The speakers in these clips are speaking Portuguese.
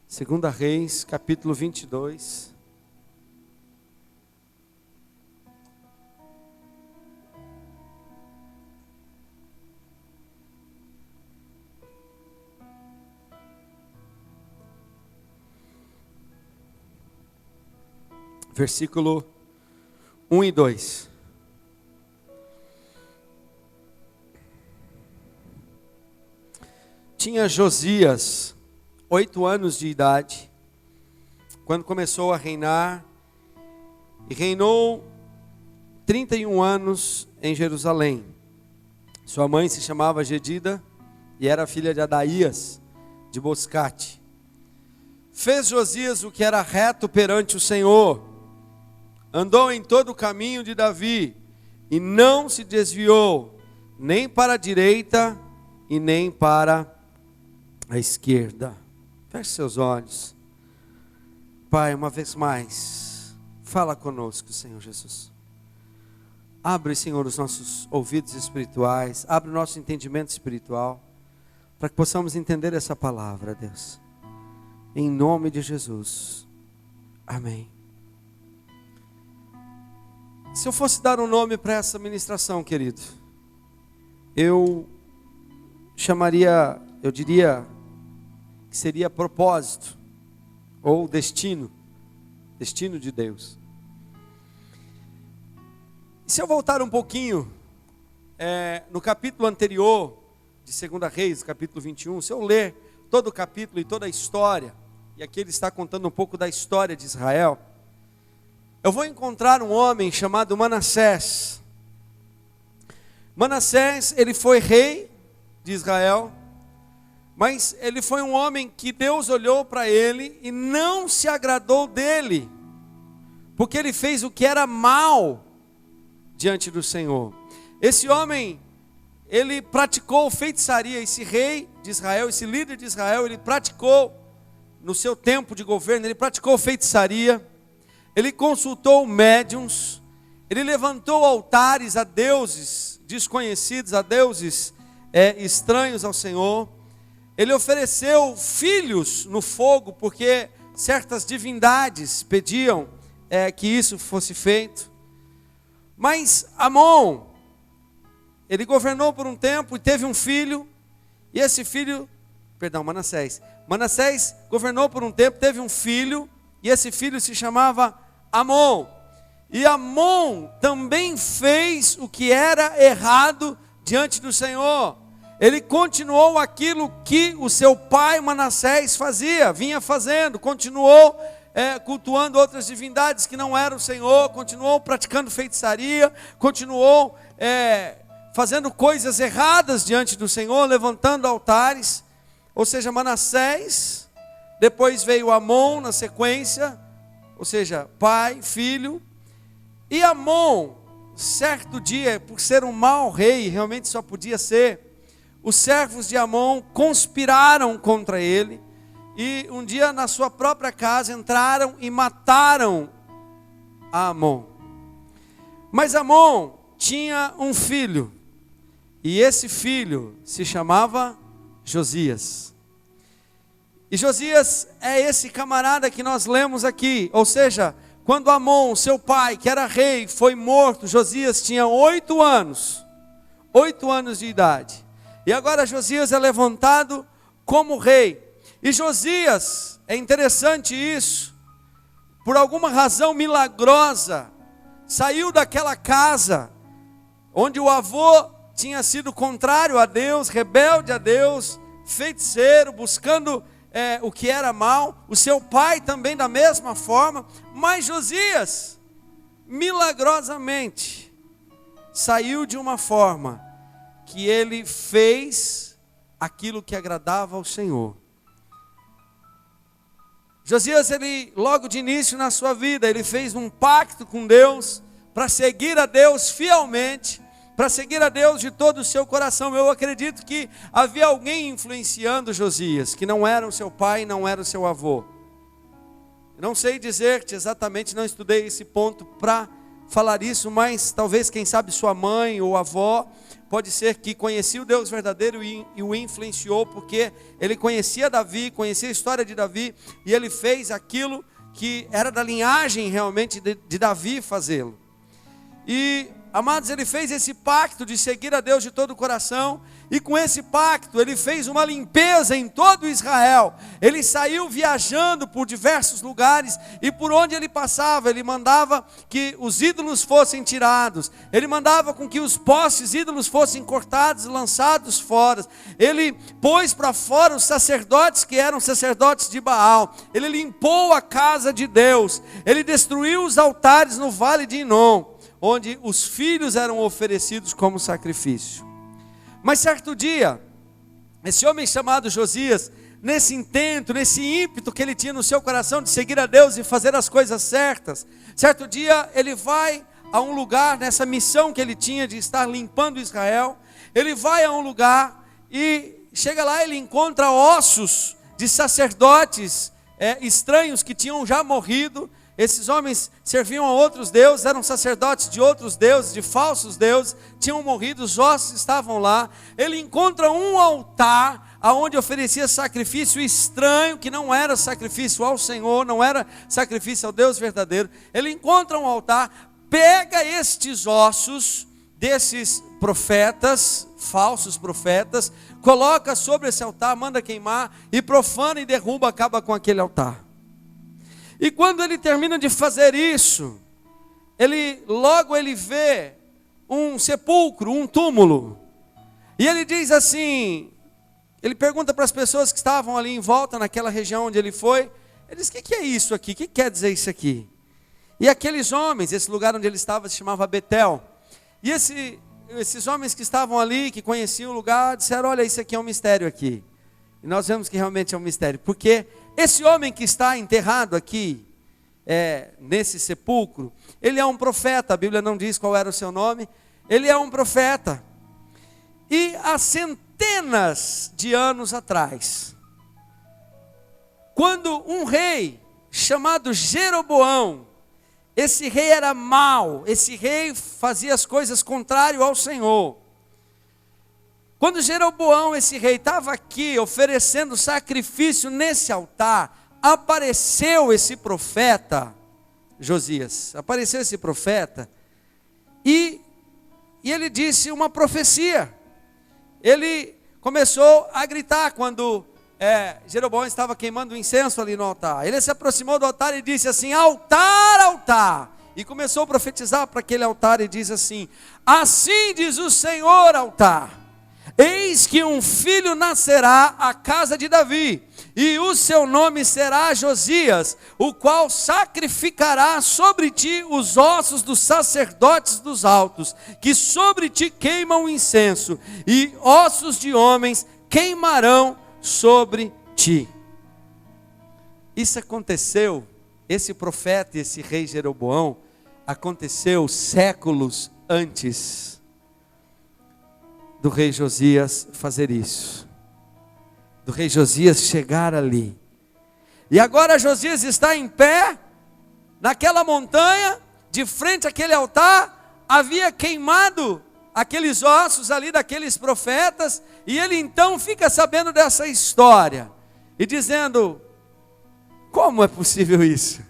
Segunda Reis, capítulo 22. Versículo 1 e 2. Tinha Josias 8 anos de idade, quando começou a reinar, e reinou 31 anos em Jerusalém. Sua mãe se chamava Jedida, e era filha de Adaías, de Boscate. Fez Josias o que era reto perante o Senhor, andou em todo o caminho de Davi, e não se desviou, nem para a direita, e nem para a esquerda. Feche seus olhos. Pai, uma vez mais, fala conosco, Senhor Jesus. Abre, Senhor, os nossos ouvidos espirituais, abre o nosso entendimento espiritual, para que possamos entender essa palavra, Deus. Em nome de Jesus. Amém. Se eu fosse dar um nome para essa ministração, querido, eu diria que seria propósito, ou destino de Deus. Se eu voltar um pouquinho, no capítulo anterior, de 2 Reis, capítulo 21, se eu ler todo o capítulo e toda a história, e aqui ele está contando um pouco da história de Israel, eu vou encontrar um homem chamado Manassés. Manassés, ele foi rei de Israel, mas ele foi um homem que Deus olhou para ele e não se agradou dele, porque ele fez o que era mal diante do Senhor. Esse homem, ele praticou feitiçaria. Esse rei de Israel, esse líder de Israel, ele praticou, no seu tempo de governo, ele praticou feitiçaria. Ele consultou médiuns, ele levantou altares a deuses desconhecidos, a deuses estranhos ao Senhor. Ele ofereceu filhos no fogo, porque certas divindades pediam que isso fosse feito. Mas Amon, ele governou por um tempo e teve um filho, e esse filho, Manassés governou por um tempo, teve um filho, e esse filho se chamava Amon. E Amon também fez o que era errado diante do Senhor. Ele continuou aquilo que o seu pai Manassés vinha fazendo, continuou cultuando outras divindades que não eram o Senhor, continuou praticando feitiçaria, continuou fazendo coisas erradas diante do Senhor, levantando altares. Ou seja, Manassés, depois veio Amon na sequência, ou seja, pai, filho. E Amon, certo dia, por ser um mau rei, realmente só podia ser, os servos de Amon conspiraram contra ele, e um dia na sua própria casa entraram e mataram a Amon. Mas Amon tinha um filho, e esse filho se chamava Josias. E Josias é esse camarada que nós lemos aqui. Ou seja, quando Amon, seu pai, que era rei, foi morto, Josias tinha 8 anos de idade. E agora Josias é levantado como rei. E Josias, é interessante isso, por alguma razão milagrosa, saiu daquela casa, onde o avô tinha sido contrário a Deus, rebelde a Deus, feiticeiro, buscando o que era mal. O seu pai também da mesma forma. Mas Josias, milagrosamente, saiu de uma forma que ele fez aquilo que agradava ao Senhor. Josias, ele logo de início na sua vida, ele fez um pacto com Deus, para seguir a Deus fielmente, para seguir a Deus de todo o seu coração. Eu acredito que havia alguém influenciando Josias, que não era o seu pai, não era o seu avô. Não sei dizer-te exatamente, não estudei esse ponto para falar isso, mas talvez, quem sabe, sua mãe ou avó, pode ser que conhecia o Deus verdadeiro e o influenciou, porque ele conhecia Davi, conhecia a história de Davi, e ele fez aquilo que era da linhagem realmente de Davi fazê-lo. E, amados, ele fez esse pacto de seguir a Deus de todo o coração, e com esse pacto ele fez uma limpeza em todo Israel. Ele saiu viajando por diversos lugares, e por onde ele passava, ele mandava que os ídolos fossem tirados, ele mandava com que os postes ídolos fossem cortados e lançados fora, ele pôs para fora os sacerdotes que eram sacerdotes de Baal, ele limpou a casa de Deus, ele destruiu os altares no vale de Inom, onde os filhos eram oferecidos como sacrifício. Mas certo dia, esse homem chamado Josias, nesse intento, nesse ímpeto que ele tinha no seu coração de seguir a Deus e fazer as coisas certas, certo dia ele vai a um lugar, nessa missão que ele tinha de estar limpando Israel, ele vai a um lugar e chega lá, ele encontra ossos de sacerdotes estranhos que tinham já morrido. Esses homens serviam a outros deuses, eram sacerdotes de outros deuses, de falsos deuses, tinham morrido, os ossos estavam lá. Ele encontra um altar, aonde oferecia sacrifício estranho, que não era sacrifício ao Senhor, não era sacrifício ao Deus verdadeiro. Ele encontra um altar, pega estes ossos desses profetas, falsos profetas, coloca sobre esse altar, manda queimar, e profana e derruba, acaba com aquele altar. E quando ele termina de fazer isso, logo ele vê um sepulcro, um túmulo, e ele diz assim, ele pergunta para as pessoas que estavam ali em volta, naquela região onde ele foi, ele diz: o que é isso aqui? O que quer dizer isso aqui? E aqueles homens, esse lugar onde ele estava se chamava Betel, e esses homens que estavam ali, que conheciam o lugar, disseram: olha, isso aqui é um mistério aqui. E nós vemos que realmente é um mistério, porque esse homem que está enterrado aqui, nesse sepulcro, ele é um profeta. A Bíblia não diz qual era o seu nome. Ele é um profeta. E há centenas de anos atrás, quando um rei chamado Jeroboão, esse rei era mau, esse rei fazia as coisas contrário ao Senhor. Quando Jeroboão, esse rei, estava aqui oferecendo sacrifício nesse altar, apareceu esse profeta, Josias, apareceu esse profeta, e ele disse uma profecia. Ele começou a gritar quando Jeroboão estava queimando incenso ali no altar. Ele se aproximou do altar e disse assim: altar, altar, e começou a profetizar para aquele altar e diz assim: assim diz o Senhor, altar, eis que um filho nascerá à casa de Davi, e o seu nome será Josias, o qual sacrificará sobre ti os ossos dos sacerdotes dos altos, que sobre ti queimam incenso, e ossos de homens queimarão sobre ti. Isso aconteceu, esse profeta, esse rei Jeroboão, aconteceu séculos antes do rei Josias fazer isso, do rei Josias chegar ali. E agora Josias está em pé, naquela montanha, de frente àquele altar, havia queimado aqueles ossos ali daqueles profetas, e ele então fica sabendo dessa história, e dizendo: como é possível isso?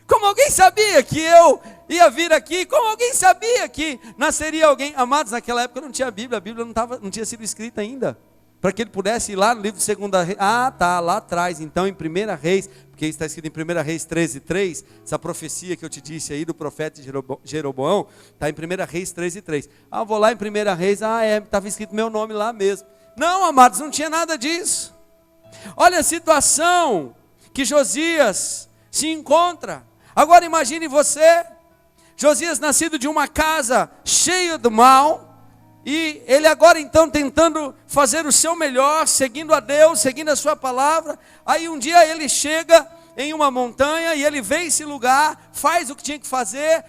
Como alguém sabia que eu ia vir aqui? Como alguém sabia que nasceria alguém? Amados, naquela época não tinha Bíblia, a Bíblia não tinha sido escrita ainda, para que ele pudesse ir lá no livro de 2 Reis. Ah, tá, lá atrás, então em 1 Reis, porque está escrito em 1 Reis 13:3, essa profecia que eu te disse aí do profeta Jeroboão, está em 1 Reis 13:3. Ah, vou lá em 1 Reis, estava escrito meu nome lá mesmo. Não, amados, não tinha nada disso. Olha a situação que Josias se encontra. Agora imagine você, Josias nascido de uma casa cheia do mal, e ele agora então tentando fazer o seu melhor, seguindo a Deus, seguindo a sua palavra. Aí um dia ele chega em uma montanha, e ele vê esse lugar, faz o que tinha que fazer,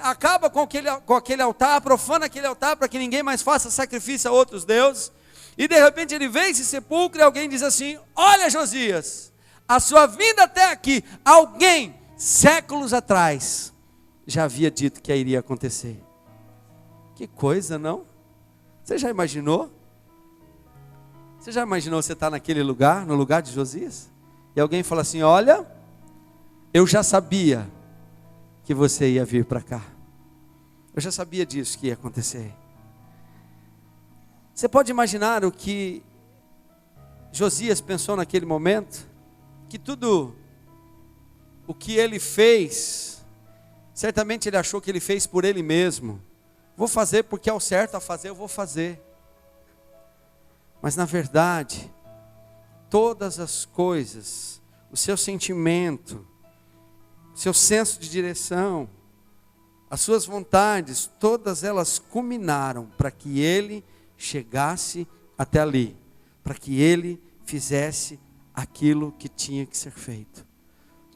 acaba com aquele altar, profana aquele altar, para que ninguém mais faça sacrifício a outros deuses. E de repente ele vê esse sepulcro, e alguém diz assim: olha, Josias, a sua vinda até aqui, alguém séculos atrás já havia dito que iria acontecer. Que coisa, não? Você já imaginou? Você já imaginou você estar naquele lugar, no lugar de Josias? E alguém fala assim: olha, eu já sabia que você ia vir para cá. Eu já sabia disso que ia acontecer. Você pode imaginar o que Josias pensou naquele momento? Que tudo o que ele fez, certamente ele achou que ele fez por ele mesmo. Vou fazer porque é o certo a fazer, eu vou fazer. Mas na verdade, todas as coisas, o seu sentimento, o seu senso de direção, as suas vontades, todas elas culminaram para que ele chegasse até ali, para que ele fizesse aquilo que tinha que ser feito.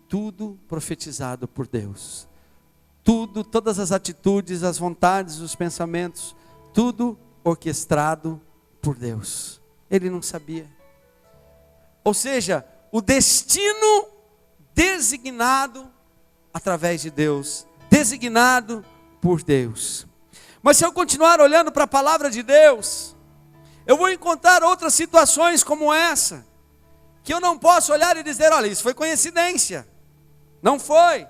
Tudo profetizado por Deus. Tudo, todas as atitudes, as vontades, os pensamentos, tudo orquestrado por Deus. Ele não sabia. Ou seja, o destino designado através de Deus, designado por Deus. Mas se eu continuar olhando para a palavra de Deus, eu vou encontrar outras situações como essa, que eu não posso olhar e dizer: olha, isso foi coincidência. Não foi.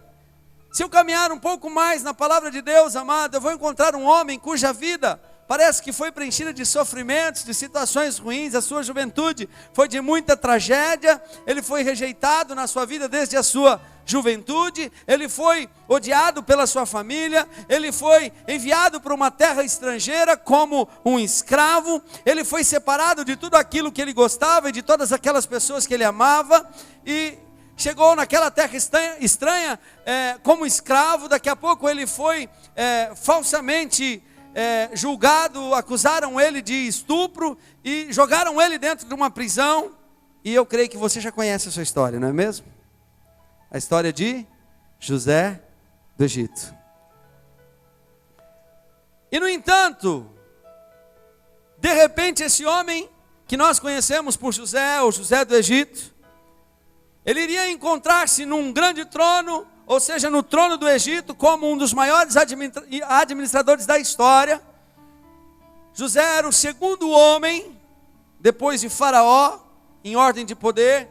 Se eu caminhar um pouco mais na palavra de Deus, amado, eu vou encontrar um homem cuja vida parece que foi preenchida de sofrimentos, de situações ruins. A sua juventude foi de muita tragédia. Ele foi rejeitado na sua vida desde a sua juventude. Ele foi odiado pela sua família. Ele foi enviado para uma terra estrangeira como um escravo. Ele foi separado de tudo aquilo que ele gostava e de todas aquelas pessoas que ele amava. E chegou naquela terra estranha como escravo. Daqui a pouco ele foi falsamente julgado, acusaram ele de estupro e jogaram ele dentro de uma prisão. E eu creio que você já conhece a sua história, não é mesmo? A história de José do Egito. E no entanto, de repente esse homem que nós conhecemos por José, ou José do Egito, ele iria encontrar-se num grande trono, ou seja, no trono do Egito, como um dos maiores administradores da história. José era o segundo homem, depois de Faraó, em ordem de poder.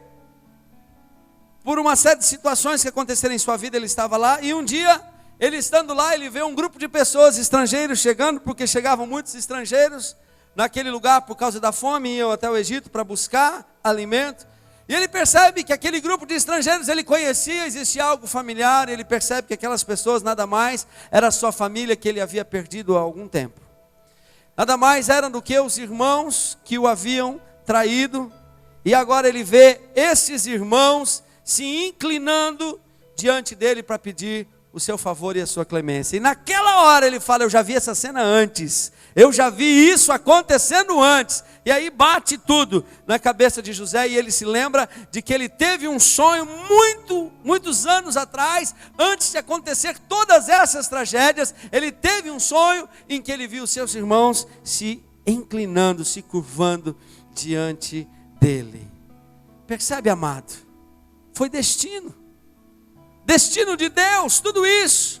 Por uma série de situações que aconteceram em sua vida, ele estava lá. E um dia, ele estando lá, ele vê um grupo de pessoas estrangeiros chegando, porque chegavam muitos estrangeiros naquele lugar por causa da fome, iam até o Egito para buscar alimento. E ele percebe que aquele grupo de estrangeiros ele conhecia, existia algo familiar. Ele percebe que aquelas pessoas nada mais era a sua família que ele havia perdido há algum tempo. Nada mais eram do que os irmãos que o haviam traído. E agora ele vê esses irmãos se inclinando diante dele para pedir o seu favor e a sua clemência. E naquela hora ele fala: eu já vi essa cena antes, eu já vi isso acontecendo antes. E aí bate tudo na cabeça de José, e ele se lembra de que ele teve um sonho muitos anos atrás, antes de acontecer todas essas tragédias. Ele teve um sonho em que ele viu seus irmãos se inclinando, se curvando diante dele. Percebe, amado? Foi destino de Deus, tudo isso,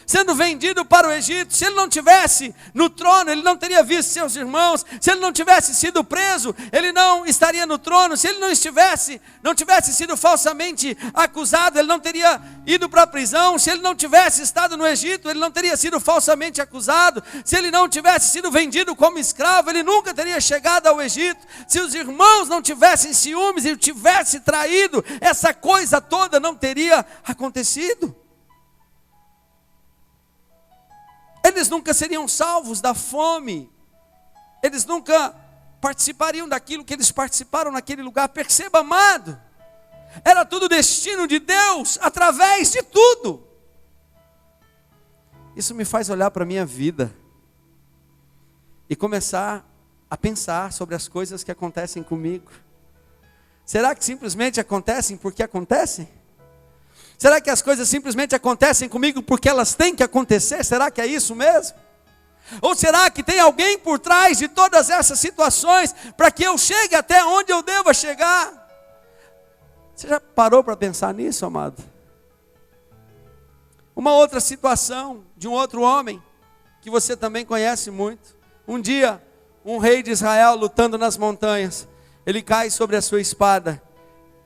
sendo vendido para o Egito. Se ele não tivesse no trono, ele não teria visto seus irmãos. Se ele não tivesse sido preso, ele não estaria no trono. Se ele não tivesse sido falsamente acusado, ele não teria ido para a prisão. Se ele não tivesse estado no Egito, ele não teria sido falsamente acusado. Se ele não tivesse sido vendido como escravo, ele nunca teria chegado ao Egito. Se os irmãos não tivessem ciúmes e o tivesse traído, essa coisa toda não teria acontecido. Eles nunca seriam salvos da fome. Eles nunca participariam daquilo que eles participaram naquele lugar. Perceba, amado, era tudo destino de Deus, através de tudo. Isso me faz olhar para a minha vida e começar a pensar sobre as coisas que acontecem comigo. Será que simplesmente acontecem porque acontecem? Será que as coisas simplesmente acontecem comigo porque elas têm que acontecer? Será que é isso mesmo? Ou será que tem alguém por trás de todas essas situações para que eu chegue até onde eu deva chegar? Você já parou para pensar nisso, amado? Uma outra situação de um outro homem, que você também conhece muito. Um dia, um rei de Israel lutando nas montanhas, ele cai sobre a sua espada,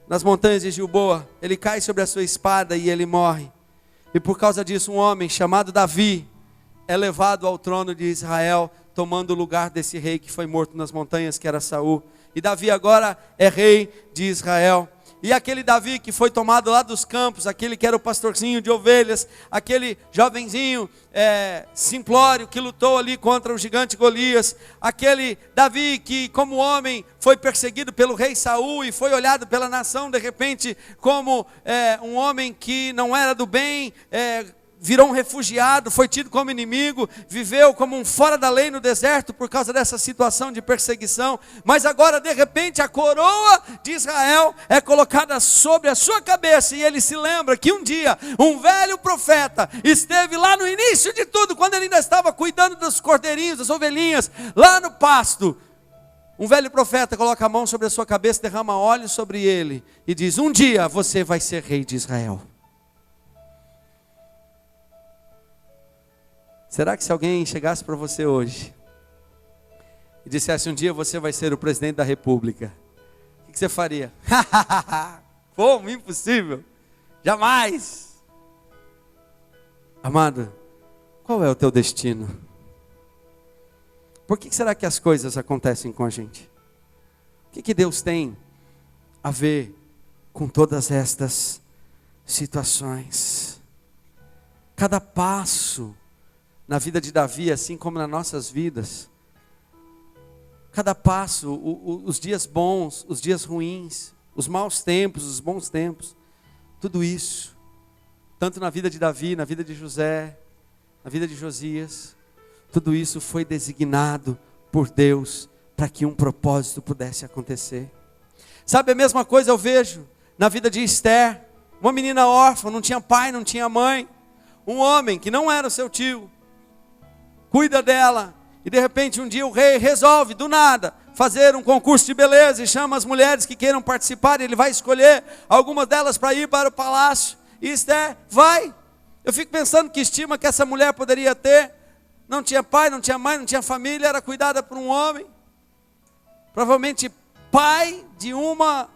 nas montanhas de Gilboa, ele cai sobre a sua espada e ele morre. E por causa disso, um homem chamado Davi é levado ao trono de Israel, tomando o lugar desse rei que foi morto nas montanhas, que era Saul. E Davi agora é rei de Israel. E aquele Davi que foi tomado lá dos campos, aquele que era o pastorzinho de ovelhas, aquele jovenzinho simplório que lutou ali contra o gigante Golias, aquele Davi que como homem foi perseguido pelo rei Saul e foi olhado pela nação de repente como um homem que não era do bem, virou um refugiado, foi tido como inimigo, viveu como um fora da lei no deserto por causa dessa situação de perseguição, mas agora de repente a coroa de Israel é colocada sobre a sua cabeça, e ele se lembra que um dia um velho profeta esteve lá no início de tudo, quando ele ainda estava cuidando dos cordeirinhos, das ovelhinhas, lá no pasto. Um velho profeta coloca a mão sobre a sua cabeça, derrama óleo sobre ele e diz: um dia você vai ser rei de Israel. Será que se alguém chegasse para você hoje e dissesse: um dia você vai ser o presidente da república, o que você faria? Como? Impossível, jamais. Amado, qual é o teu destino? Por que será que as coisas acontecem com a gente? O que Deus tem a ver com todas estas situações? Cada passo na vida de Davi, assim como nas nossas vidas, cada passo, os dias bons, os dias ruins, os maus tempos, os bons tempos, tudo isso, tanto na vida de Davi, na vida de José, na vida de Josias, tudo isso foi designado por Deus para que um propósito pudesse acontecer. Sabe, a mesma coisa eu vejo na vida de Esther, uma menina órfã, não tinha pai, não tinha mãe, um homem que não era o seu tio, cuida dela, e de repente um dia o rei resolve, do nada, fazer um concurso de beleza, e chama as mulheres que queiram participar, e ele vai escolher algumas delas para ir para o palácio, e Esther vai. Eu fico pensando que estima que essa mulher poderia ter, não tinha pai, não tinha mãe, não tinha família, era cuidada por um homem, provavelmente pai de uma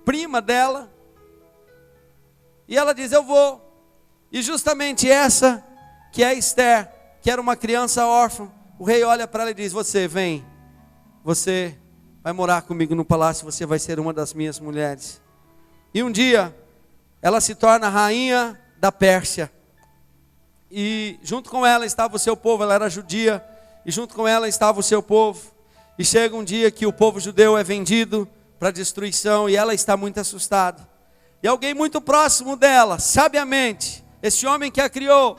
prima dela, e ela diz: eu vou. E justamente essa que é Esther, que era uma criança órfã, o rei olha para ela e diz: você vem, você vai morar comigo no palácio, você vai ser uma das minhas mulheres. E um dia ela se torna rainha da Pérsia, e junto com ela estava o seu povo, ela era judia, e junto com ela estava o seu povo, e chega um dia que o povo judeu é vendido para destruição, e ela está muito assustada, e alguém muito próximo dela, sabiamente, esse homem que a criou,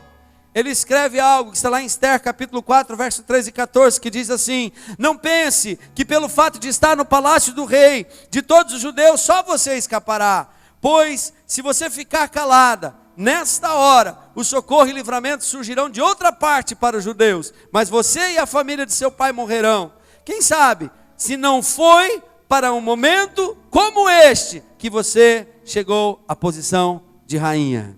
ele escreve algo que está lá em Esther capítulo 4, verso 13 e 14, que diz assim: não pense que pelo fato de estar no palácio do rei, de todos os judeus, só você escapará, pois se você ficar calada, nesta hora, o socorro e livramento surgirão de outra parte para os judeus, mas você e a família de seu pai morrerão. Quem sabe, se não foi para um momento como este, que você chegou à posição de rainha.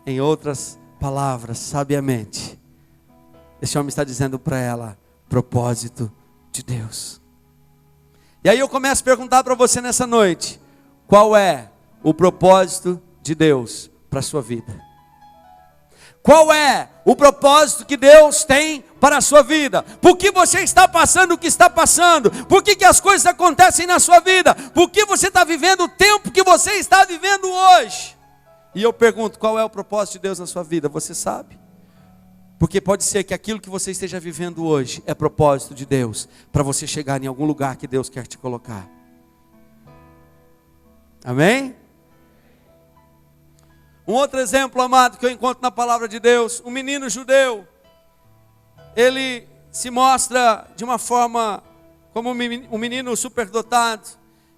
Em outras palavras, sabiamente, esse homem está dizendo para ela: propósito de Deus. E aí eu começo a perguntar para você nessa noite: qual é o propósito de Deus para a sua vida? Qual é o propósito que Deus tem para a sua vida? Por que você está passando o que está passando? Por que as coisas acontecem na sua vida? Por que você está vivendo o tempo que você está vivendo hoje? E eu pergunto: qual é o propósito de Deus na sua vida? Você sabe? Porque pode ser que aquilo que você esteja vivendo hoje é propósito de Deus, para você chegar em algum lugar que Deus quer te colocar. Amém? Um outro exemplo, amado, que eu encontro na palavra de Deus: um menino judeu, ele se mostra de uma forma como um menino superdotado,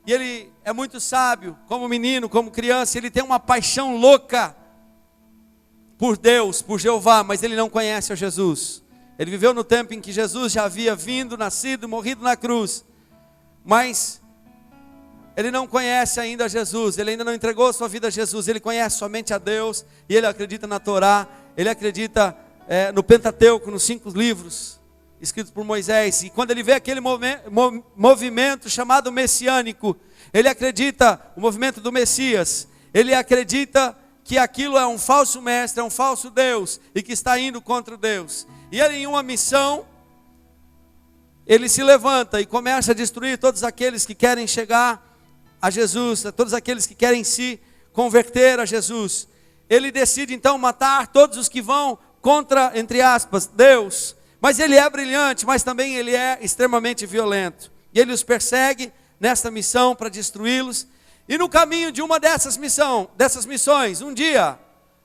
e ele é muito sábio, como menino, como criança, ele tem uma paixão louca por Deus, por Jeová, mas ele não conhece a Jesus. Ele viveu no tempo em que Jesus já havia vindo, nascido, morrido na cruz, mas ele não conhece ainda Jesus, ele ainda não entregou a sua vida a Jesus, ele conhece somente a Deus, e ele acredita na Torá, ele acredita no Pentateuco, nos 5 livros, escritos por Moisés, e quando ele vê aquele movimento chamado messiânico, ele acredita, o movimento do Messias, ele acredita que aquilo é um falso mestre, é um falso Deus, e que está indo contra Deus, e ele em uma missão, ele se levanta e começa a destruir todos aqueles que querem chegar a Jesus, todos aqueles que querem se converter a Jesus. Ele decide então matar todos os que vão contra, entre aspas, Deus. Mas ele é brilhante, mas também ele é extremamente violento. E ele os persegue nesta missão para destruí-los. E no caminho de uma dessas missões, um dia,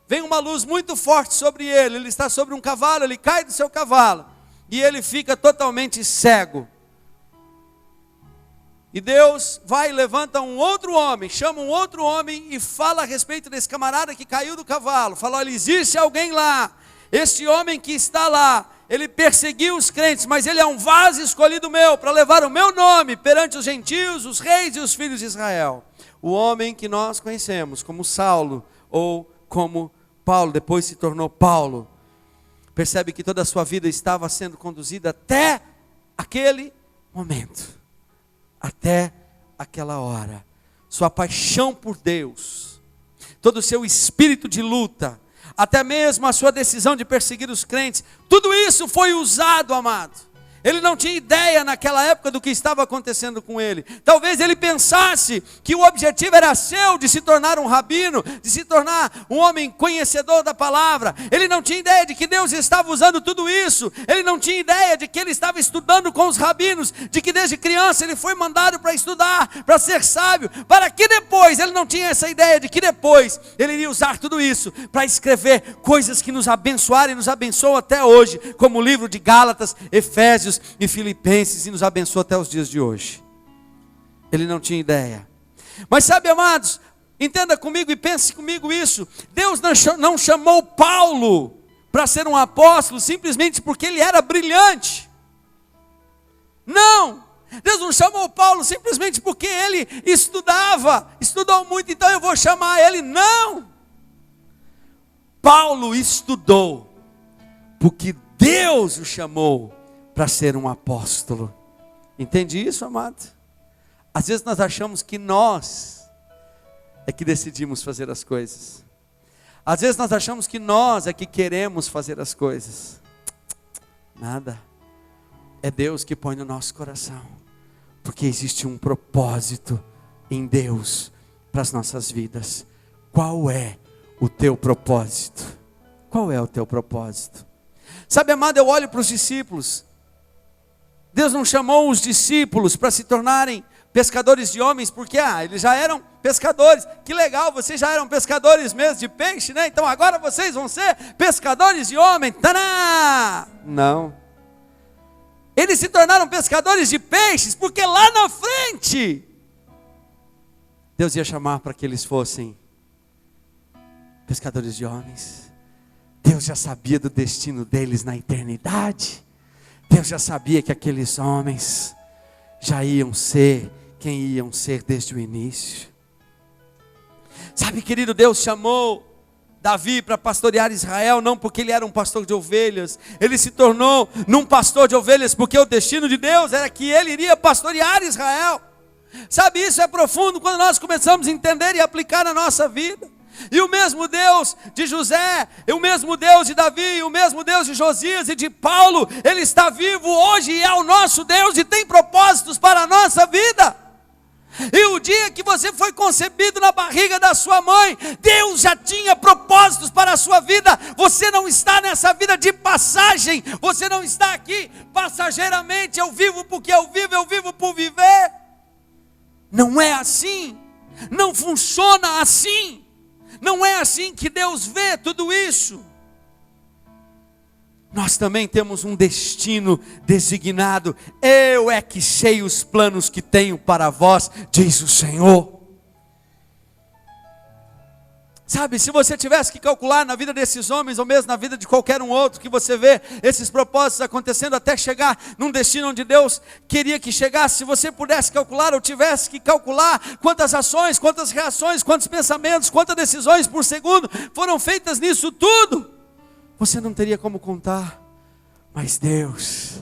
vem uma luz muito forte sobre ele. Ele está sobre um cavalo, ele cai do seu cavalo. E ele fica totalmente cego. E Deus vai e levanta um outro homem, chama um outro homem e fala a respeito desse camarada que caiu do cavalo. Fala, olha, existe alguém lá. Este homem que está lá, ele perseguiu os crentes, mas ele é um vaso escolhido meu, para levar o meu nome perante os gentios, os reis e os filhos de Israel. O homem que nós conhecemos como Saulo, ou como Paulo, depois se tornou Paulo. Percebe que toda a sua vida estava sendo conduzida até aquele momento, até aquela hora. Sua paixão por Deus, todo o seu espírito de luta, até mesmo a sua decisão de perseguir os crentes, tudo isso foi usado, amado. Ele não tinha ideia naquela época do que estava acontecendo com ele. Talvez ele pensasse que o objetivo era seu, de se tornar um rabino, de se tornar um homem conhecedor da palavra. Ele não tinha ideia de que Deus estava usando tudo isso. Ele não tinha ideia de que ele estava estudando com os rabinos, de que desde criança ele foi mandado para estudar, para ser sábio, para que depois, ele não tinha essa ideia de que depois ele iria usar tudo isso para escrever coisas que nos abençoaram e nos abençoam até hoje, como o livro de Gálatas, Efésios e Filipenses, e nos abençoa até os dias de hoje. Ele não tinha ideia. Mas sabe, amados, entenda comigo e pense comigo isso. Deus não chamou Paulo para ser um apóstolo simplesmente porque ele era brilhante. Não, Deus não chamou Paulo simplesmente porque ele estudou muito, então eu vou chamar ele. Não, Paulo estudou porque Deus o chamou para ser um apóstolo. Entende isso, amado? Às vezes nós achamos que nós é que decidimos fazer as coisas. Às vezes nós achamos que nós é que queremos fazer as coisas. Nada. É Deus que põe no nosso coração. Porque existe um propósito em Deus para as nossas vidas. Qual é o teu propósito? Qual é o teu propósito? Sabe, amado, eu olho para os discípulos. Deus não chamou os discípulos para se tornarem pescadores de homens, porque eles já eram pescadores. Que legal, vocês já eram pescadores mesmo de peixe, né? Então agora vocês vão ser pescadores de homem. Tadá! Não. Eles se tornaram pescadores de peixes, porque lá na frente Deus ia chamar para que eles fossem pescadores de homens. Deus já sabia do destino deles na eternidade. Deus já sabia que aqueles homens já iam ser quem iam ser desde o início. Sabe, querido, Deus chamou Davi para pastorear Israel, não porque ele era um pastor de ovelhas. Ele se tornou num pastor de ovelhas porque o destino de Deus era que ele iria pastorear Israel. Sabe, isso é profundo quando nós começamos a entender e aplicar na nossa vida. E o mesmo Deus de José, e o mesmo Deus de Davi, e o mesmo Deus de Josias e de Paulo, Ele está vivo hoje e é o nosso Deus e tem propósitos para a nossa vida. E o dia que você foi concebido na barriga da sua mãe, Deus já tinha propósitos para a sua vida. Você não está nessa vida de passagem, você não está aqui passageiramente, eu vivo porque eu vivo por viver. Não é assim, não funciona assim. Não é assim que Deus vê tudo isso. Nós também temos um destino designado. Eu é que sei os planos que tenho para vós, diz o Senhor. Sabe, se você tivesse que calcular na vida desses homens, ou mesmo na vida de qualquer um outro, que você vê esses propósitos acontecendo até chegar num destino onde Deus queria que chegasse, se você pudesse calcular, ou tivesse que calcular quantas ações, quantas reações, quantos pensamentos, quantas decisões por segundo foram feitas nisso tudo, você não teria como contar. Mas Deus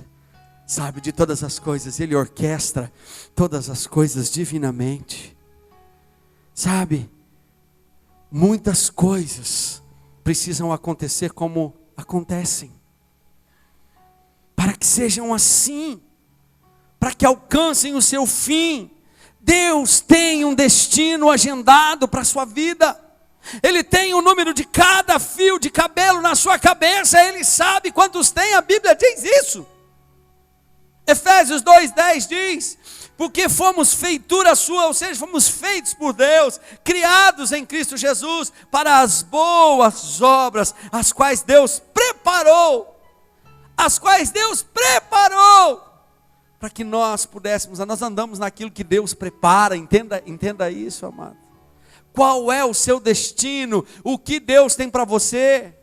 sabe de todas as coisas, Ele orquestra todas as coisas divinamente. Sabe, muitas coisas precisam acontecer como acontecem, para que sejam assim, para que alcancem o seu fim. Deus tem um destino agendado para a sua vida. Ele tem o número de cada fio de cabelo na sua cabeça. Ele sabe quantos tem, a Bíblia diz isso. Efésios 2:10 diz: porque fomos feitura sua, ou seja, fomos feitos por Deus, criados em Cristo Jesus, para as boas obras, as quais Deus preparou, para que nós pudéssemos, nós andamos naquilo que Deus prepara. Entenda isso, amado. Qual é o seu destino? O que Deus tem para você?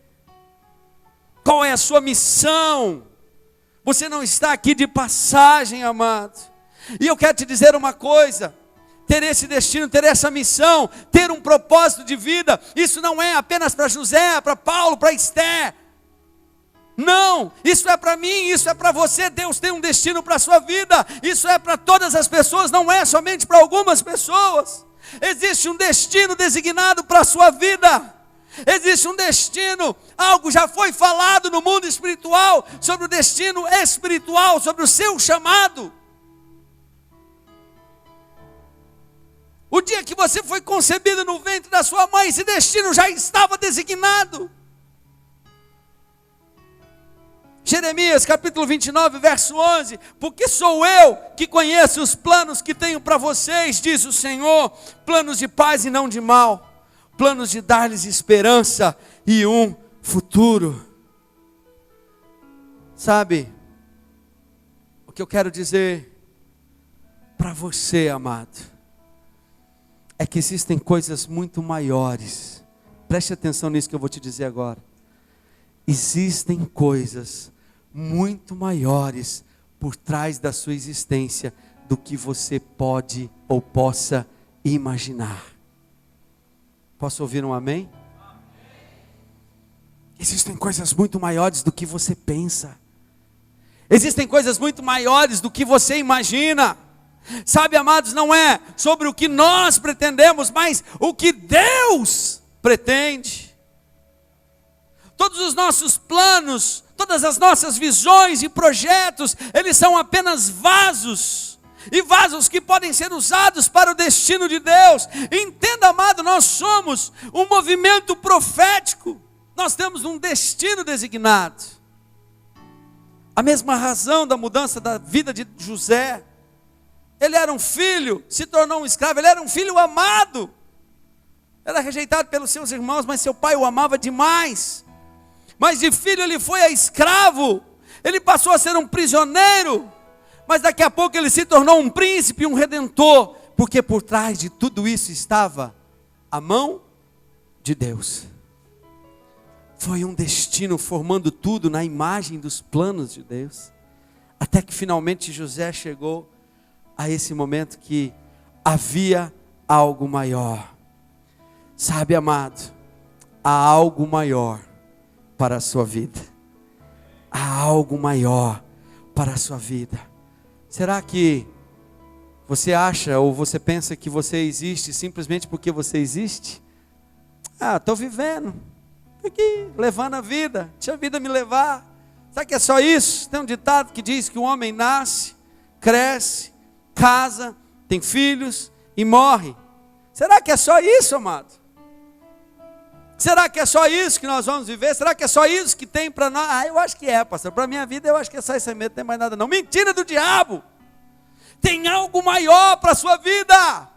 Qual é a sua missão? Você não está aqui de passagem, amado. E eu quero te dizer uma coisa: ter esse destino, ter essa missão, ter um propósito de vida, isso não é apenas para José, para Paulo, para Esther. Não, isso é para mim, isso é para você. Deus tem um destino para a sua vida. Isso é para todas as pessoas, não é somente para algumas pessoas. Existe um destino designado para a sua vida. Existe um destino, algo já foi falado no mundo espiritual, sobre o destino espiritual, sobre o seu chamado. O dia que você foi concebido no ventre da sua mãe, esse destino já estava designado. Jeremias capítulo 29, verso 11: porque sou eu que conheço os planos que tenho para vocês, diz o Senhor, planos de paz e não de mal, planos de dar-lhes esperança e um futuro. Sabe, o que eu quero dizer para você, amado, é que existem coisas muito maiores. Preste atenção nisso que eu vou te dizer agora. Existem coisas muito maiores por trás da sua existência do que você pode ou possa imaginar. Posso ouvir um amém? Existem coisas muito maiores do que você pensa. Existem coisas muito maiores do que você imagina. Sabe, amados, não é sobre o que nós pretendemos, mas o que Deus pretende. Todos os nossos planos, todas as nossas visões e projetos, eles são apenas vasos. E vasos que podem ser usados para o destino de Deus. Entenda, amado, nós somos um movimento profético. Nós temos um destino designado. A mesma razão da mudança da vida de José. Ele era um filho, se tornou um escravo. Ele era um filho amado. Era rejeitado pelos seus irmãos, mas seu pai o amava demais. Mas de filho ele foi a escravo. Ele passou a ser um prisioneiro. Mas daqui a pouco ele se tornou um príncipe, um redentor. Porque por trás de tudo isso estava a mão de Deus. Foi um destino formando tudo na imagem dos planos de Deus. Até que finalmente José chegou a esse momento que havia algo maior. Sabe, amado, há algo maior para a sua vida. Há algo maior para a sua vida. Será que você acha ou você pensa que você existe simplesmente porque você existe? Estou vivendo, estou aqui levando a vida, deixa a vida me levar. Será que é só isso? Tem um ditado que diz que o homem nasce, cresce, casa, tem filhos e morre. Será que é só isso, amado? Será que é só isso que nós vamos viver? Será que é só isso que tem para nós? Eu acho que é, pastor. Para a minha vida eu acho que é só isso mesmo, não tem mais nada não. Mentira do diabo. Tem algo maior para a sua vida.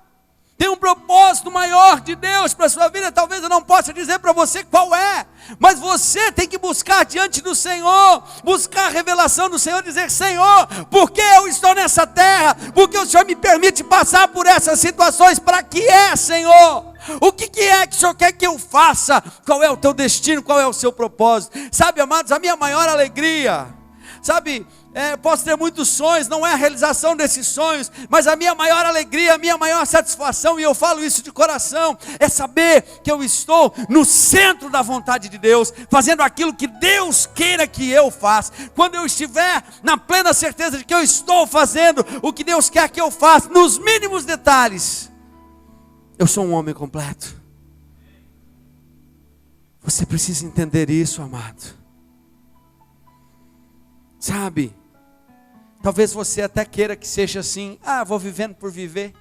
Tem um propósito maior de Deus para a sua vida. Talvez eu não possa dizer para você qual é, mas você tem que buscar diante do Senhor, buscar a revelação do Senhor, dizer: Senhor, por que eu estou nessa terra? Por que o Senhor me permite passar por essas situações? Para que é, Senhor? O que é que o Senhor quer que eu faça? Qual é o teu destino? Qual é o seu propósito? Sabe, amados, a minha maior alegria, sabe, posso ter muitos sonhos, não é a realização desses sonhos, mas a minha maior alegria, a minha maior satisfação, e eu falo isso de coração, é saber que eu estou no centro da vontade de Deus, fazendo aquilo que Deus queira que eu faça. Quando eu estiver na plena certeza de que eu estou fazendo o que Deus quer que eu faça, nos mínimos detalhes, eu sou um homem completo. Você precisa entender isso, amado. Sabe, talvez você até queira que seja assim: vou vivendo por viver.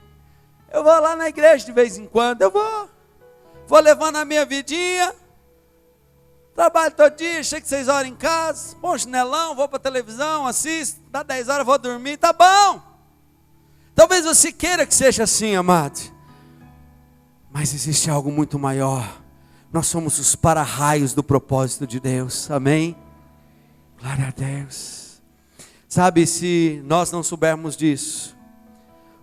Eu vou lá na igreja de vez em quando, eu vou levando a minha vidinha, trabalho todo dia, chego 6 horas em casa, bom chinelão, vou para a televisão, assisto, dá 10 horas, vou dormir, tá bom. Talvez você queira que seja assim, amado, mas existe algo muito maior. Nós somos os para-raios do propósito de Deus, amém? Glória a Deus. Sabe, se nós não soubermos disso,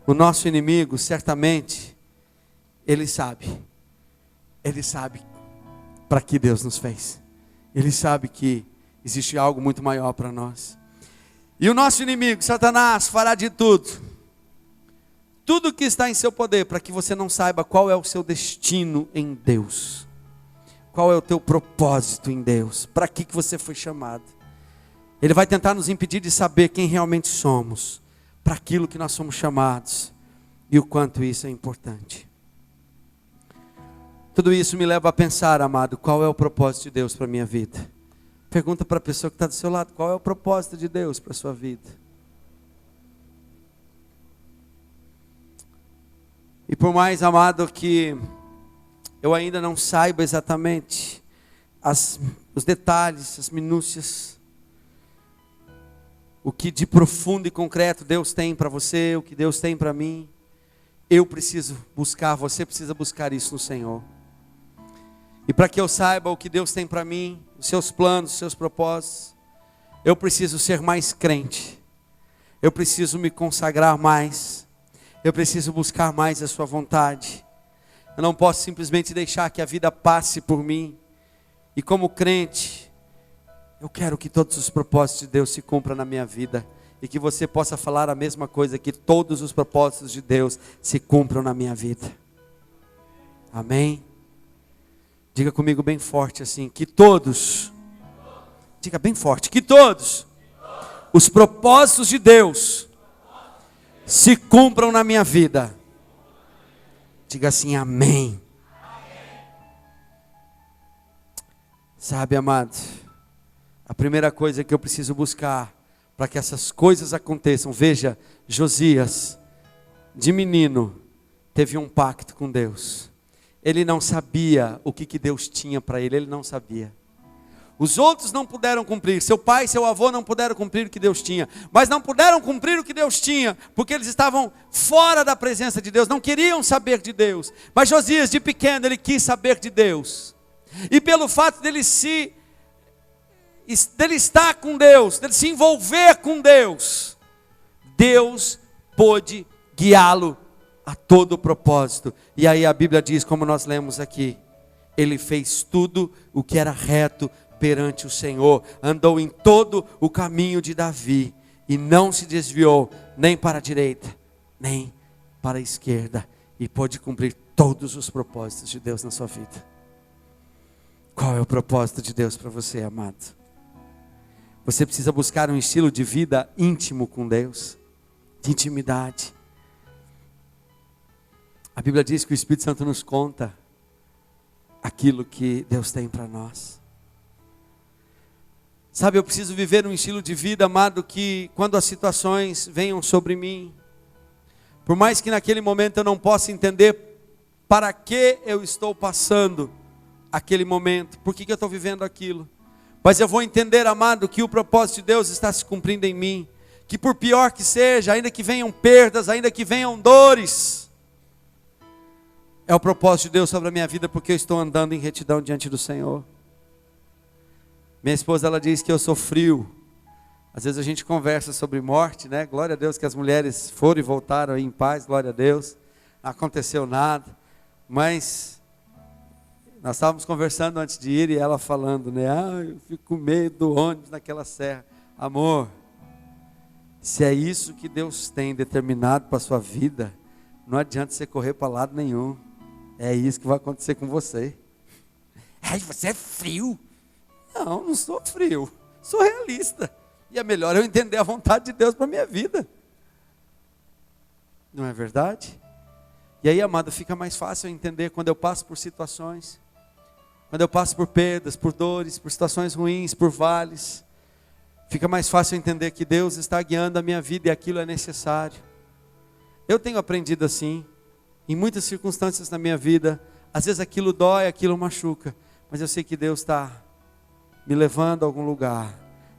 o nosso inimigo, certamente, ele sabe para que Deus nos fez, ele sabe que existe algo muito maior para nós, e o nosso inimigo, Satanás, fará de tudo que está em seu poder, para que você não saiba qual é o seu destino em Deus, qual é o teu propósito em Deus, para que você foi chamado. Ele vai tentar nos impedir de saber quem realmente somos, para aquilo que nós somos chamados, e o quanto isso é importante. Tudo isso me leva a pensar, amado, qual é o propósito de Deus para a minha vida? Pergunta para a pessoa que está do seu lado: qual é o propósito de Deus para a sua vida? E por mais, amado, que eu ainda não saiba exatamente os detalhes, as minúcias, o que de profundo e concreto Deus tem para você, o que Deus tem para mim, eu preciso buscar, você precisa buscar isso no Senhor. E para que eu saiba o que Deus tem para mim, os seus planos, os seus propósitos, eu preciso ser mais crente, eu preciso me consagrar mais, eu preciso buscar mais a sua vontade. Eu não posso simplesmente deixar que a vida passe por mim. E como crente, eu quero que todos os propósitos de Deus se cumpram na minha vida. E que você possa falar a mesma coisa, que todos os propósitos de Deus se cumpram na minha vida. Amém? Diga comigo bem forte assim: que todos, diga bem forte, que todos os propósitos de Deus se cumpram na minha vida. Diga assim: amém. Sabe, amado, a primeira coisa que eu preciso buscar para que essas coisas aconteçam, veja, Josias, de menino, teve um pacto com Deus. Ele não sabia o que Deus tinha para ele não sabia. Os outros não puderam cumprir, seu pai e seu avô não puderam cumprir o que Deus tinha, mas não puderam cumprir o que Deus tinha, porque eles estavam fora da presença de Deus, não queriam saber de Deus. Mas Josias, de pequeno, ele quis saber de Deus, e pelo fato dele estar com Deus, dele se envolver com Deus, Deus pôde guiá-lo a todo o propósito. E aí a Bíblia diz, como nós lemos aqui, ele fez tudo o que era reto perante o Senhor, andou em todo o caminho de Davi, e não se desviou nem para a direita, nem para a esquerda, e pôde cumprir todos os propósitos de Deus na sua vida. Qual é o propósito de Deus para você, amado? Você precisa buscar um estilo de vida íntimo com Deus, de intimidade. A Bíblia diz que o Espírito Santo nos conta aquilo que Deus tem para nós. Sabe, eu preciso viver um estilo de vida, amado, que quando as situações venham sobre mim, por mais que naquele momento eu não possa entender para que eu estou passando aquele momento, por que eu estou vivendo aquilo, mas eu vou entender, amado, que o propósito de Deus está se cumprindo em mim, que por pior que seja, ainda que venham perdas, ainda que venham dores, é o propósito de Deus sobre a minha vida, porque eu estou andando em retidão diante do Senhor. Minha esposa, ela diz que eu sou frio. Às vezes a gente conversa sobre morte, né? Glória a Deus que as mulheres foram e voltaram aí em paz, glória a Deus. Não aconteceu nada. Mas nós estávamos conversando antes de ir e ela falando, né? Eu fico com medo do ônibus naquela serra. Amor, se é isso que Deus tem determinado para a sua vida, não adianta você correr para lado nenhum. É isso que vai acontecer com você. Ai, você é frio. Não, não sou frio. Sou realista. E é melhor eu entender a vontade de Deus para a minha vida. Não é verdade? E aí, amado, fica mais fácil eu entender quando eu passo por situações, quando eu passo por perdas, por dores, por situações ruins, por vales. Fica mais fácil eu entender que Deus está guiando a minha vida e aquilo é necessário. Eu tenho aprendido assim, em muitas circunstâncias na minha vida. Às vezes aquilo dói, aquilo machuca, mas eu sei que Deus está me levando a algum lugar.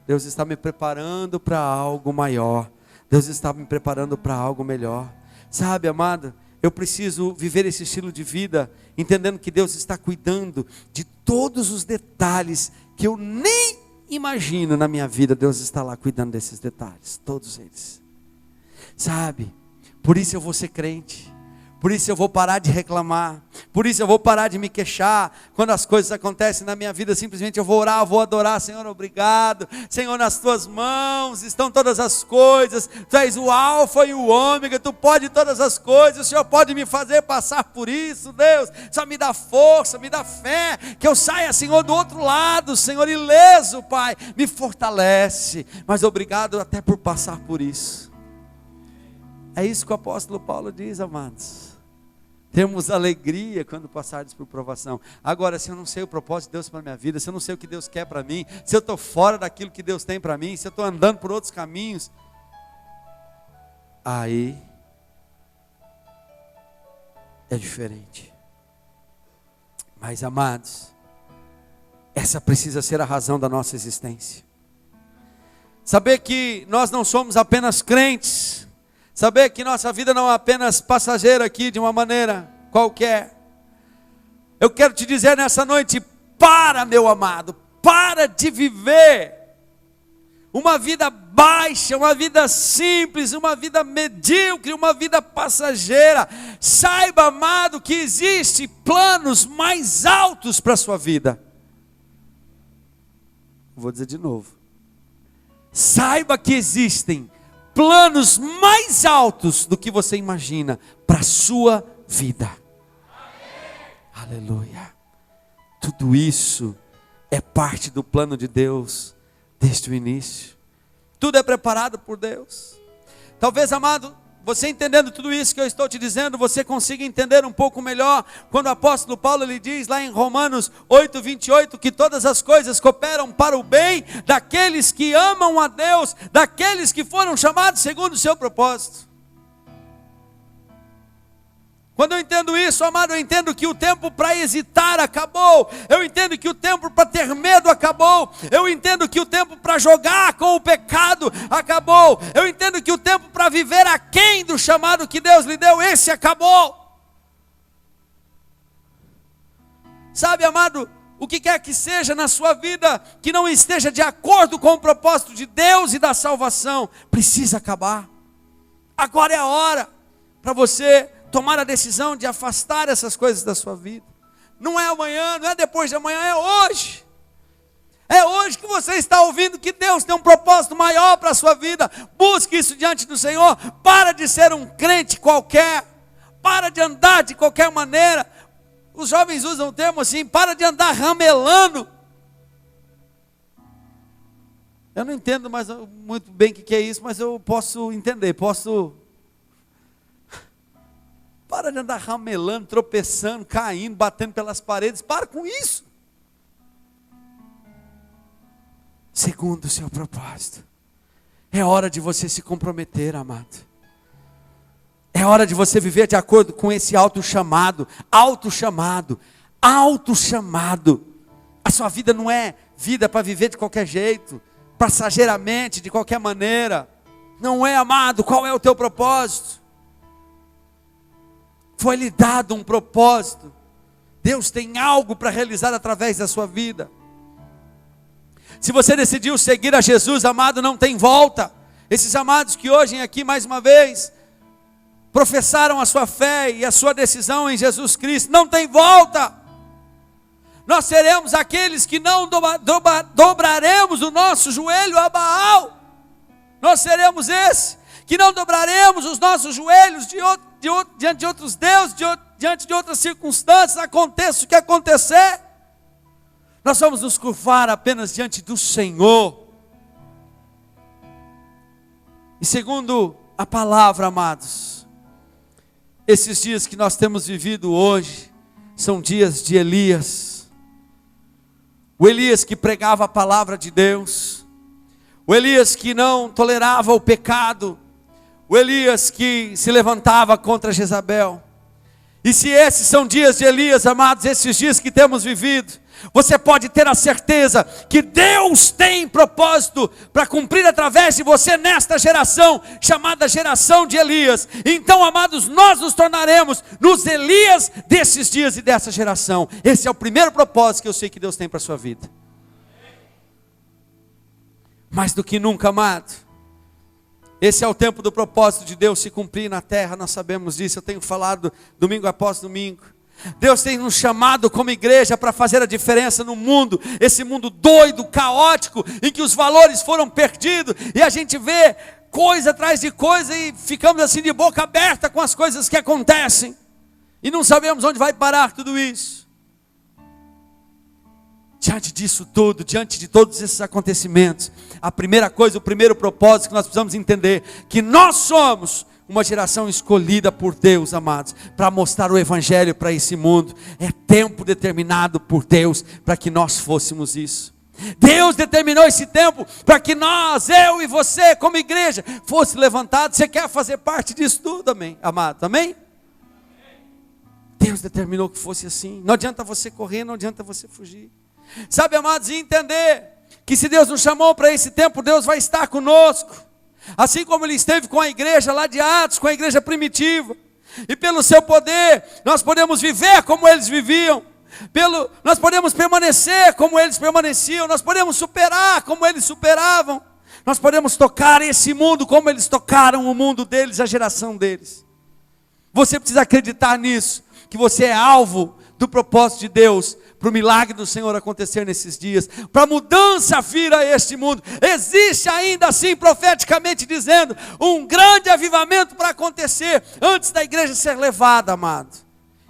Deus está me preparando para algo maior. Deus está me preparando para algo melhor. Sabe, amado, eu preciso viver esse estilo de vida, entendendo que Deus está cuidando de todos os detalhes que eu nem imagino na minha vida. Deus está lá cuidando desses detalhes, todos eles. Sabe, por isso eu vou ser crente. Por isso eu vou parar de reclamar. Por isso eu vou parar de me queixar. Quando as coisas acontecem na minha vida, simplesmente eu vou orar, eu vou adorar. Senhor, obrigado. Senhor, nas tuas mãos estão todas as coisas. Tu és o alfa e o ômega. Tu pode todas as coisas. O Senhor pode me fazer passar por isso, Deus. Só me dá força, me dá fé. Que eu saia, Senhor, do outro lado, Senhor, ileso, Pai. Me fortalece. Mas obrigado até por passar por isso. É isso que o apóstolo Paulo diz, amados. Temos alegria quando passardes por provação. Agora, se eu não sei o propósito de Deus para a minha vida, se eu não sei o que Deus quer para mim, se eu estou fora daquilo que Deus tem para mim, se eu estou andando por outros caminhos, aí é diferente. Mas, amados, essa precisa ser a razão da nossa existência. Saber que nós não somos apenas crentes, saber que nossa vida não é apenas passageira aqui de uma maneira qualquer. Eu quero te dizer nessa noite, para, meu amado, para de viver uma vida baixa, uma vida simples, uma vida medíocre, uma vida passageira. Saiba, amado, que existem planos mais altos para a sua vida. Vou dizer de novo. Saiba que existem planos mais altos do que você imagina para a sua vida. Aleluia. Tudo isso é parte do plano de Deus desde o início. Tudo é preparado por Deus. Talvez, amado, você entendendo tudo isso que eu estou te dizendo, você consiga entender um pouco melhor quando o apóstolo Paulo ele diz lá em Romanos 8:28 que todas as coisas cooperam para o bem daqueles que amam a Deus, daqueles que foram chamados segundo o seu propósito. Quando eu entendo isso, amado, eu entendo que o tempo para hesitar acabou. Eu entendo que o tempo para ter medo acabou. Eu entendo que o tempo para jogar com o pecado acabou. Eu entendo que o tempo para viver aquém do chamado que Deus lhe deu, esse acabou. Sabe, amado, o que quer que seja na sua vida que não esteja de acordo com o propósito de Deus e da salvação, precisa acabar. Agora é a hora para você tomar a decisão de afastar essas coisas da sua vida. Não é amanhã, não é depois de amanhã, é hoje. É hoje que você está ouvindo que Deus tem um propósito maior para a sua vida. Busque isso diante do Senhor. Para de ser um crente qualquer. Para de andar de qualquer maneira. Os jovens usam o termo assim, para de andar ramelando. Eu não entendo mais muito bem o que é isso, mas eu posso entender, Para de andar ramelando, tropeçando, caindo, batendo pelas paredes. Para com isso. Segundo o seu propósito. É hora de você se comprometer, amado. É hora de você viver de acordo com esse auto-chamado. Auto-chamado. Auto-chamado. A sua vida não é vida para viver de qualquer jeito. Passageiramente, de qualquer maneira. Não é, amado. Qual é o teu propósito? Foi lhe dado um propósito. Deus tem algo para realizar através da sua vida. Se você decidiu seguir a Jesus, amado, não tem volta. Esses amados que hoje aqui mais uma vez professaram a sua fé e a sua decisão em Jesus Cristo, não tem volta. Nós seremos aqueles que não dobraremos o nosso joelho a Baal. Nós seremos esse, que não dobraremos os nossos joelhos diante de outros deuses, diante de outras circunstâncias, aconteça o que acontecer. Nós vamos nos curvar apenas diante do Senhor. E segundo a palavra, amados, esses dias que nós temos vivido hoje, são dias de Elias. O Elias que pregava a palavra de Deus, o Elias que não tolerava o pecado, o Elias que se levantava contra Jezabel. E se esses são dias de Elias, amados, esses dias que temos vivido, você pode ter a certeza que Deus tem propósito para cumprir através de você nesta geração, chamada geração de Elias. Então, amados, nós nos tornaremos nos Elias desses dias e dessa geração. Esse é o primeiro propósito que eu sei que Deus tem para a sua vida. Mais do que nunca, amado, esse é o tempo do propósito de Deus se cumprir na terra, nós sabemos disso, eu tenho falado domingo após domingo. Deus tem nos chamado como igreja para fazer a diferença no mundo, esse mundo doido, caótico, em que os valores foram perdidos, e a gente vê coisa atrás de coisa, e ficamos assim de boca aberta com as coisas que acontecem, e não sabemos onde vai parar tudo isso. Diante disso tudo, diante de todos esses acontecimentos, a primeira coisa, o primeiro propósito que nós precisamos entender, que nós somos uma geração escolhida por Deus, amados, para mostrar o Evangelho para esse mundo. É tempo determinado por Deus para que nós fôssemos isso. Deus determinou esse tempo para que nós, eu e você, como igreja, fosse levantado. Você quer fazer parte disso tudo, amém, amado, amém? Deus determinou que fosse assim. Não adianta você correr, não adianta você fugir. Sabe, amados, e entender que se Deus nos chamou para esse tempo, Deus vai estar conosco. Assim como Ele esteve com a igreja lá de Atos, com a igreja primitiva. E pelo seu poder, nós podemos viver como eles viviam. Nós podemos permanecer como eles permaneciam. Nós podemos superar como eles superavam. Nós podemos tocar esse mundo como eles tocaram o mundo deles, a geração deles. Você precisa acreditar nisso, que você é alvo do propósito de Deus, para o milagre do Senhor acontecer nesses dias, para a mudança vir a este mundo. Existe ainda assim, profeticamente dizendo, um grande avivamento para acontecer, antes da igreja ser levada, amado.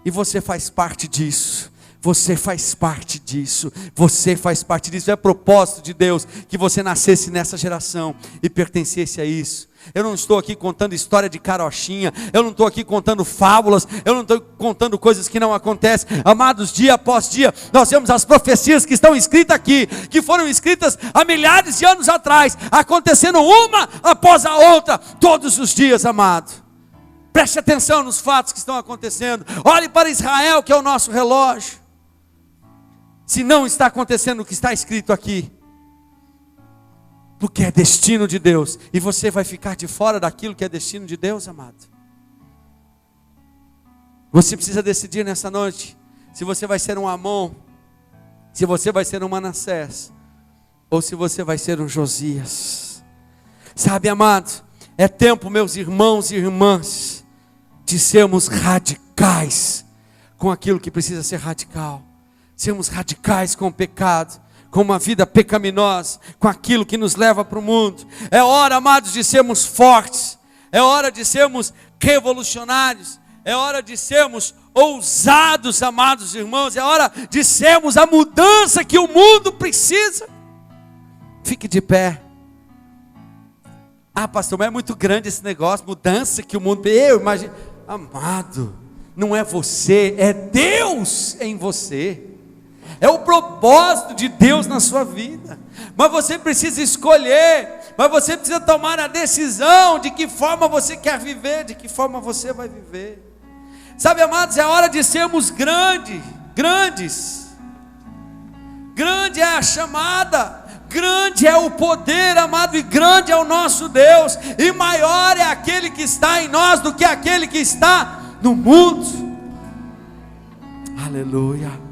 E você faz parte disso. Você faz parte disso, você faz parte disso. É propósito de Deus que você nascesse nessa geração e pertencesse a isso. Eu não estou aqui contando história de carochinha, eu não estou aqui contando fábulas, eu não estou contando coisas que não acontecem. Amados, dia após dia, nós vemos as profecias que estão escritas aqui, que foram escritas há milhares de anos atrás, acontecendo uma após a outra, todos os dias, amado. Preste atenção nos fatos que estão acontecendo. Olhe para Israel, que é o nosso relógio. Se não está acontecendo o que está escrito aqui, porque é destino de Deus, e você vai ficar de fora daquilo que é destino de Deus, amado. Você precisa decidir nessa noite, se você vai ser um Amon, se você vai ser um Manassés, ou se você vai ser um Josias. Sabe, amado, é tempo, meus irmãos e irmãs, de sermos radicais com aquilo que precisa ser radical. Sermos radicais com o pecado, com uma vida pecaminosa, com aquilo que nos leva para o mundo. É hora, amados, de sermos fortes. É hora de sermos revolucionários. É hora de sermos ousados, amados irmãos. É hora de sermos a mudança que o mundo precisa. Fique de pé. Ah, pastor, mas é muito grande esse negócio. Mudança que o mundo... Eu imagino... Amado, não é você, é Deus em você. É o propósito de Deus na sua vida. Mas você precisa escolher. Mas você precisa tomar a decisão de que forma você quer viver, de que forma você vai viver. Sabe, amados, é hora de sermos grandes. Grande é a chamada, grande é o poder, amado, e grande é o nosso Deus. E maior é aquele que está em nós do que aquele que está no mundo. Aleluia.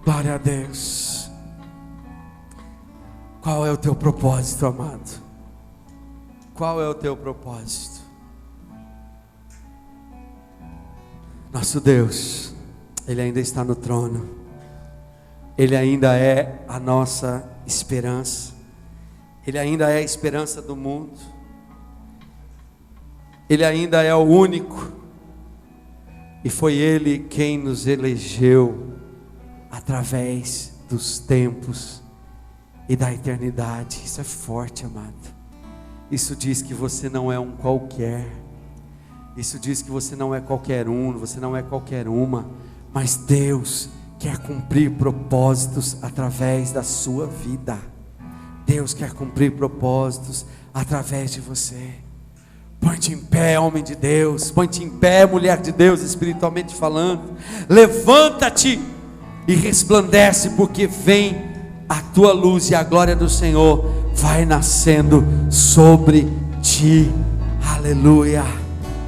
Glória a Deus. Qual é o teu propósito, amado? Qual é o teu propósito? Nosso Deus, Ele ainda está no trono. Ele ainda é a nossa esperança. Ele ainda é a esperança do mundo. Ele ainda é o único. E foi Ele quem nos elegeu através dos tempos e da eternidade. Isso é forte, amado. Isso diz que você não é um qualquer. Isso diz que você não é qualquer um, você não é qualquer uma. Mas Deus quer cumprir propósitos através da sua vida. Deus quer cumprir propósitos através de você. Põe-te em pé, homem de Deus. Põe-te em pé, mulher de Deus, espiritualmente falando. Levanta-te e resplandece, porque vem a tua luz e a glória do Senhor vai nascendo sobre ti. Aleluia.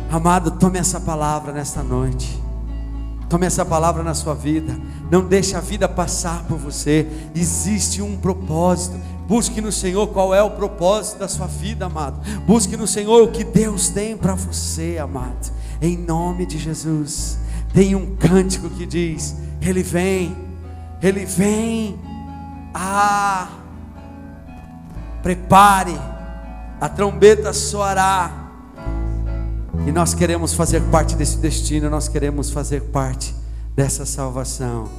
Amado, tome essa palavra nesta noite. Tome essa palavra na sua vida. Não deixe a vida passar por você. Existe um propósito. Busque no Senhor qual é o propósito da sua vida, amado. Busque no Senhor o que Deus tem para você, amado. Em nome de Jesus. Tem um cântico que diz: Ele vem, Ele vem. Prepare, a trombeta soará. E nós queremos fazer parte desse destino. Nós queremos fazer parte dessa salvação.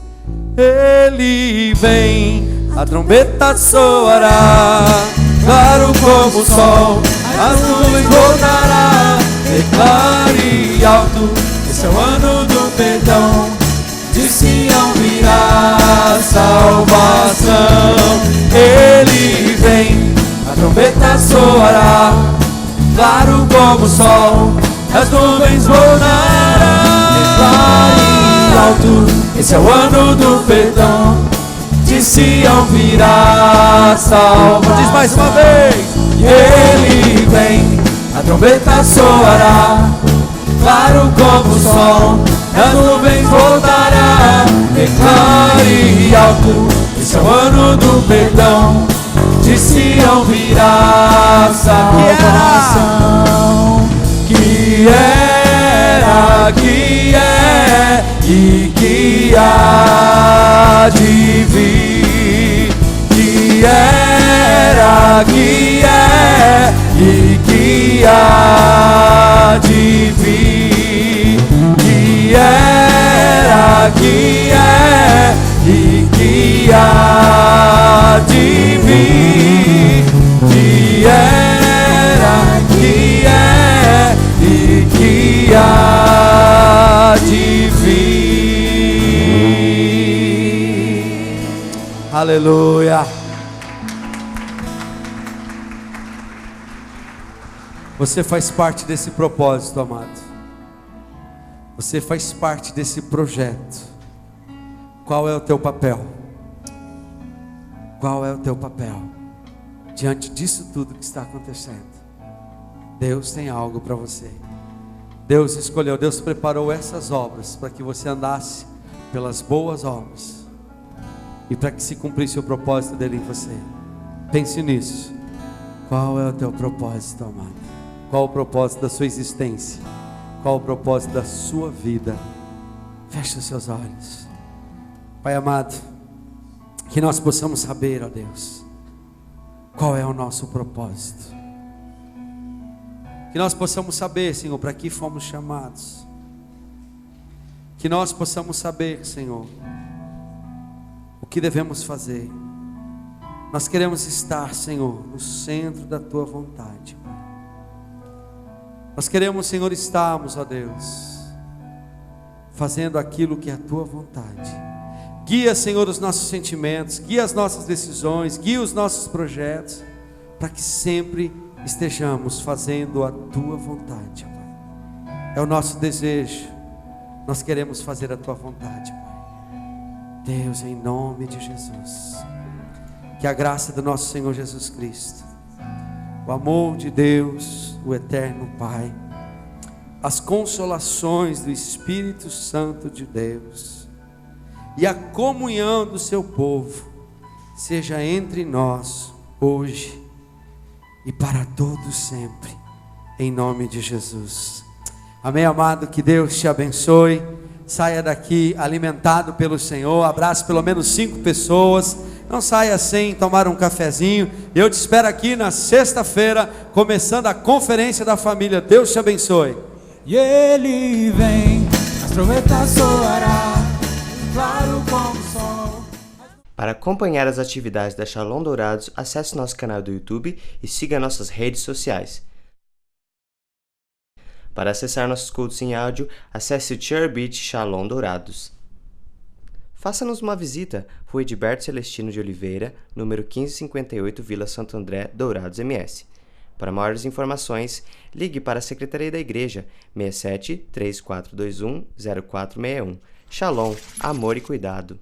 Ele vem, a trombeta soará, claro como o sol, as nuvens voltará. Declare alto, esse é o ano do perdão, de Sião virá salvação. Ele vem, a trombeta soará, claro como o sol, as nuvens voltará. Declare alto, esse é o ano do perdão, de Sião virá salvação. Diz mais uma vez. Ele vem, a trombeta soará, claro como o sol, as nuvens voltará. Declare alto, esse é o ano do perdão, de Sião virá salvação. Que era, que é e que há de vir. Que era, que é e que há de vir. Que era, que é e que há de vir. Que era, que é e que há de vir. Aleluia. Você faz parte desse propósito, amado. Você faz parte desse projeto. Qual é o teu papel? Qual é o teu papel diante disso tudo que está acontecendo? Deus tem algo para você. Deus escolheu, Deus preparou essas obras para que você andasse pelas boas obras e para que se cumprisse o propósito dele em você. Pense nisso. Qual é o teu propósito, amado? Qual o propósito da sua existência? Qual o propósito da sua vida? Feche os seus olhos. Pai amado, que nós possamos saber, ó Deus, qual é o nosso propósito. Que nós possamos saber, Senhor, para que fomos chamados. Que nós possamos saber, Senhor, o que devemos fazer. Nós queremos estar, Senhor, no centro da Tua vontade, Pai. Nós queremos, Senhor, estarmos, ó Deus, fazendo aquilo que é a Tua vontade. Guia, Senhor, os nossos sentimentos, guia as nossas decisões, guia os nossos projetos, para que sempre estejamos fazendo a Tua vontade, Pai. É o nosso desejo. Nós queremos fazer a Tua vontade, Pai. Deus, em nome de Jesus, que a graça do nosso Senhor Jesus Cristo, o amor de Deus, o eterno Pai, as consolações do Espírito Santo de Deus e a comunhão do seu povo seja entre nós hoje e para todos sempre, em nome de Jesus. Amém, amado. Que Deus te abençoe. saia daqui alimentado pelo Senhor. Abrace pelo menos 5 pessoas. Não saia sem tomar um cafezinho. Eu te espero aqui na sexta-feira, começando a conferência da família. Deus te abençoe. E ele vem, as trombetas soará, claro como o sol. Para acompanhar as atividades da Shalom Dourados, acesse nosso canal do YouTube e siga nossas redes sociais. Para acessar nossos cultos em áudio, acesse o Cheerbeat Shalom Dourados. Faça-nos uma visita, Rua Edilberto Celestino de Oliveira, número 1558, Vila Santo André, Dourados MS. Para maiores informações, ligue para a Secretaria da Igreja, 67 3421 0461. Shalom, amor e cuidado.